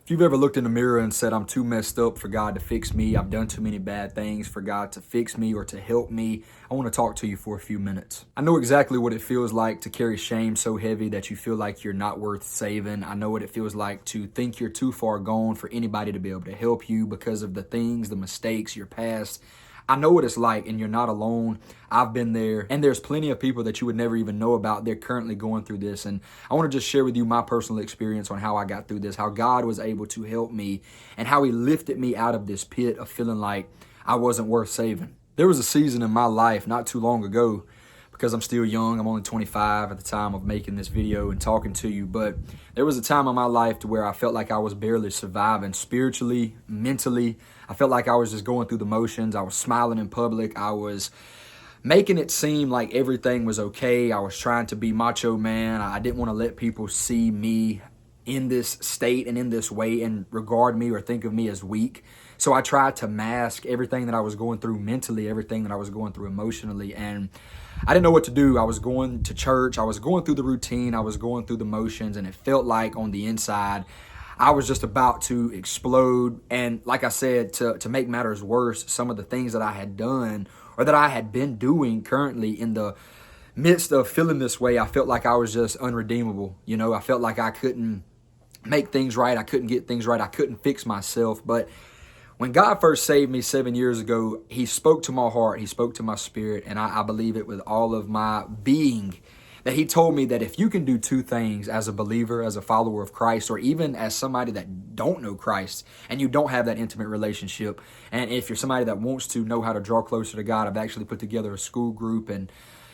If you've ever looked in the mirror and said, I'm too messed up for God to fix me, I've done too many bad things for God to fix me or to help me, I want to talk to you for a few minutes. I know exactly what it feels like to carry shame so heavy that you feel like you're not worth saving. I know what it feels like to think you're too far gone for anybody to be able to help you because of the things, the mistakes, your past. I know what it's like, and you're not alone. I've been there, and there's plenty of people that you would never even know about. They're currently going through this, and I want to just share with you my personal experience on how I got through this, how God was able to help me, and how He lifted me out of this pit of feeling like I wasn't worth saving. There was a season in my life not too long ago, because I'm still young. I'm only 25 at the time of making this video and talking to you. But there was a time in my life to where I felt like I was barely surviving spiritually, mentally. I felt like I was just going through the motions. I was smiling in public. I was making it seem like everything was okay. I was trying to be macho man. I didn't want to let people see me in this state and in this way and regard me or think of me as weak. So I tried to mask everything that I was going through mentally, everything that I was going through emotionally. And I didn't know what to do. I was going to church. I was going through the routine. I was going through the motions. And it felt like on the inside, I was just about to explode. And like I said, to make matters worse, some of the things that I had done or that I had been doing currently in the midst of feeling this way, I felt like I was just unredeemable. You know, I felt like I couldn't make things right. I couldn't get things right. I couldn't fix myself. But when God first saved me 7 years ago, He spoke to my heart. He spoke to my spirit. And I believe it with all of my being, that He told me that if you can do two things as a believer, as a follower of Christ, or even as somebody that don't know Christ and you don't have that intimate relationship, and if you're somebody that wants to know how to draw closer to God, I've actually put together a school group, and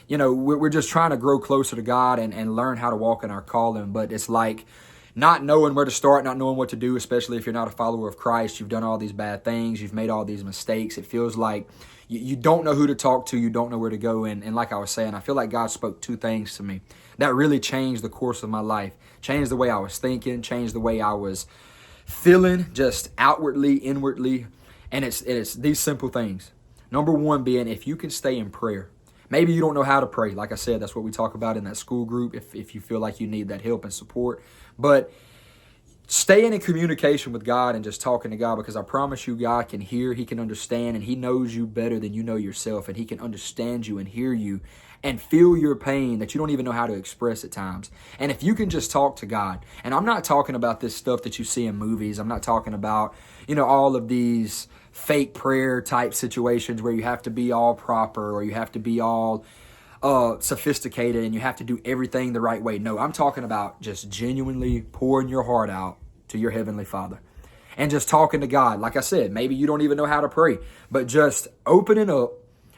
you know, we're just trying to grow closer to God and learn how to walk in our calling. But it's like not knowing where to start, not knowing what to do, especially if you're not a follower of Christ. You've done all these bad things. You've made all these mistakes. It feels like you don't know who to talk to. You don't know where to go. And like I was saying, I feel like God spoke two things to me that really changed the course of my life, changed the way I was thinking, changed the way I was feeling, just outwardly, inwardly. And it's these simple things. Number one being, if you can stay in prayer. Maybe you don't know how to pray. Like I said, that's what we talk about in that school group if you feel like you need that help and support. But staying in communication with God and just talking to God, because I promise you, God can hear, He can understand, and He knows you better than you know yourself, and He can understand you and hear you and feel your pain that you don't even know how to express at times. And if you can just talk to God, and I'm not talking about this stuff that you see in movies. I'm not talking about, you know, all of these fake prayer type situations where you have to be all proper or you have to be all sophisticated and you have to do everything the right way. No, I'm talking about just genuinely pouring your heart out to your Heavenly Father and just talking to God. Like I said, maybe you don't even know how to pray, but just opening up,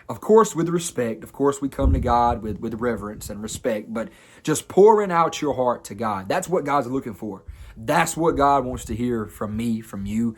of course, with respect. Of course, we come to God with reverence and respect, but just pouring out your heart to God. That's what God's looking for. That's what God wants to hear from me, from you.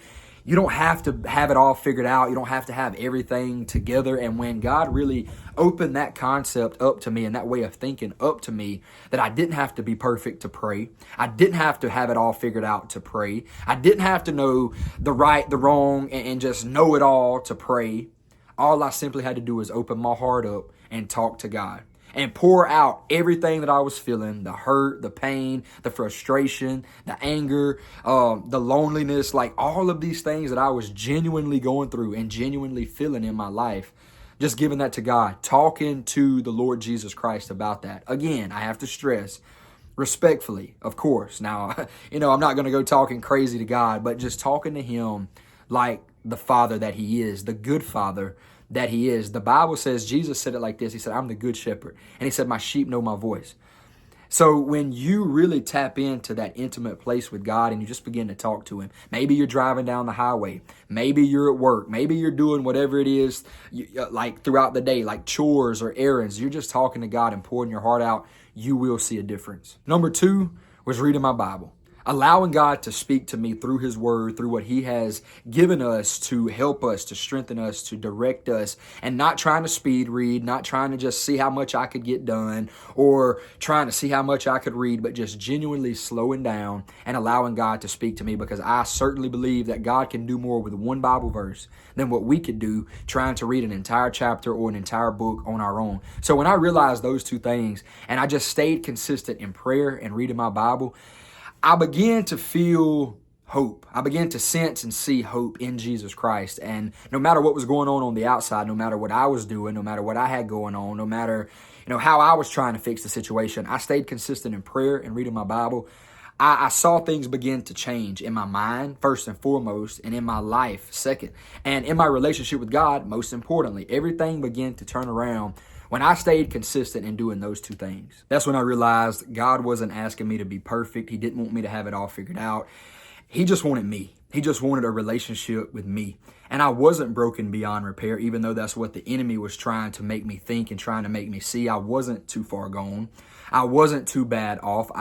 You don't have to have it all figured out. You don't have to have everything together. And when God really opened that concept up to me and that way of thinking up to me, that I didn't have to be perfect to pray. I didn't have to have it all figured out to pray. I didn't have to know the right, the wrong, and just know it all to pray. All I simply had to do was open my heart up and talk to God and pour out everything that I was feeling, the hurt, the pain, the frustration, the anger, the loneliness, like all of these things that I was genuinely going through and genuinely feeling in my life. Just giving that to God, talking to the Lord Jesus Christ about that. Again, I have to stress, respectfully, of course. Now, you know, I'm not going to go talking crazy to God, but just talking to Him like the Father that He is, the good Father that He is. The Bible says, Jesus said it like this. He said, I'm the good shepherd. And He said, my sheep know my voice. So when you really tap into that intimate place with God and you just begin to talk to Him, maybe you're driving down the highway, maybe you're at work, maybe you're doing whatever it is like throughout the day, like chores or errands, you're just talking to God and pouring your heart out, you will see a difference. Number two was reading my Bible. Allowing God to speak to me through His Word, through what He has given us to help us, to strengthen us, to direct us, and not trying to speed read, not trying to just see how much I could get done or trying to see how much I could read, but just genuinely slowing down and allowing God to speak to me, because I certainly believe that God can do more with one Bible verse than what we could do trying to read an entire chapter or an entire book on our own. So when I realized those two things and I just stayed consistent in prayer and reading my Bible, I began to feel hope. I began to sense and see hope in Jesus Christ. And no matter what was going on the outside, no matter what I was doing, no matter what I had going on, no matter, how I was trying to fix the situation, I stayed consistent in prayer and reading my Bible. I saw things begin to change in my mind, first and foremost, and in my life, second. And in my relationship with God, most importantly, everything began to turn around when I stayed consistent in doing those two things. That's when I realized God wasn't asking me to be perfect. He didn't want me to have it all figured out. He just wanted me. He just wanted a relationship with me. And I wasn't broken beyond repair, even though that's what the enemy was trying to make me think and trying to make me see. I wasn't too far gone. I wasn't too bad off.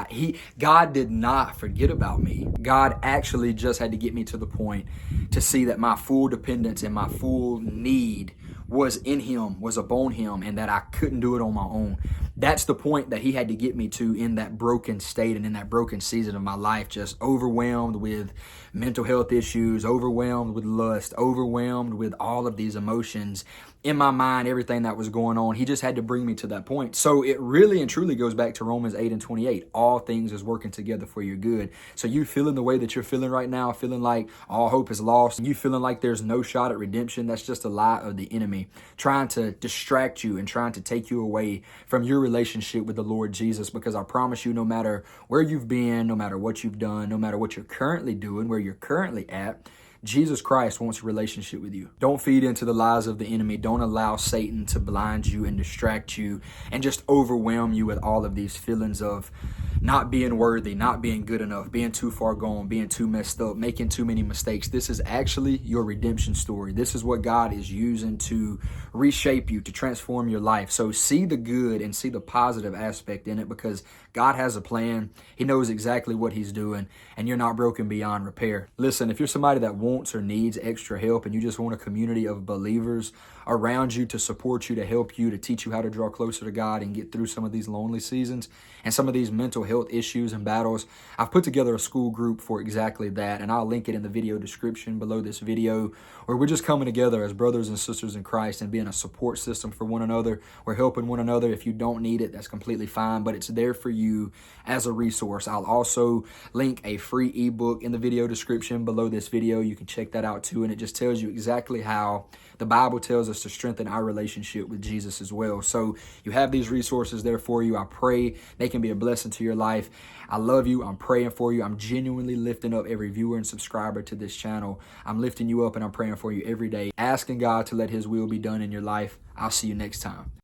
God did not forget about me. God actually just had to get me to the point to see that my full dependence and my full need was in him, was upon him, and that I couldn't do it on my own. That's the point that he had to get me to in that broken state and in that broken season of my life, just overwhelmed with mental health issues, overwhelmed with lust, overwhelmed with all of these emotions in my mind, everything that was going on. He just had to bring me to that point. So it really and truly goes back to Romans 8:28. All things is working together for your good. So you feeling the way that you're feeling right now, feeling like all hope is lost, you feeling like there's no shot at redemption, that's just a lie of the enemy trying to distract you and trying to take you away from your relationship with the Lord Jesus. Because I promise you, no matter where you've been, no matter what you've done, no matter what you're currently doing, where you're currently at, Jesus Christ wants a relationship with you. Don't feed into the lies of the enemy. Don't allow Satan to blind you and distract you and just overwhelm you with all of these feelings of not being worthy, not being good enough, being too far gone, being too messed up, making too many mistakes. This is actually your redemption story. This is what God is using to reshape you, to transform your life. So see the good and see the positive aspect in it, because God has a plan. He knows exactly what he's doing, and you're not broken beyond repair. Listen, if you're somebody that wants or needs extra help and you just want a community of believers around you to support you, to help you, to teach you how to draw closer to God and get through some of these lonely seasons and some of these mental health issues and battles, I've put together a school group for exactly that, and I'll link it in the video description below this video, where we're just coming together as brothers and sisters in Christ and being a support system for one another. We're helping one another. If you don't need it, that's completely fine, but it's there for you as a resource. I'll also link a free ebook in the video description below this video. You can check that out too, and it just tells you exactly how the Bible tells us to strengthen our relationship with Jesus as well. So you have these resources there for you. I pray they can be a blessing to your life. I love you. I'm praying for you. I'm genuinely lifting up every viewer and subscriber to this channel. I'm lifting you up and I'm praying for you every day, asking God to let his will be done in your life. I'll see you next time.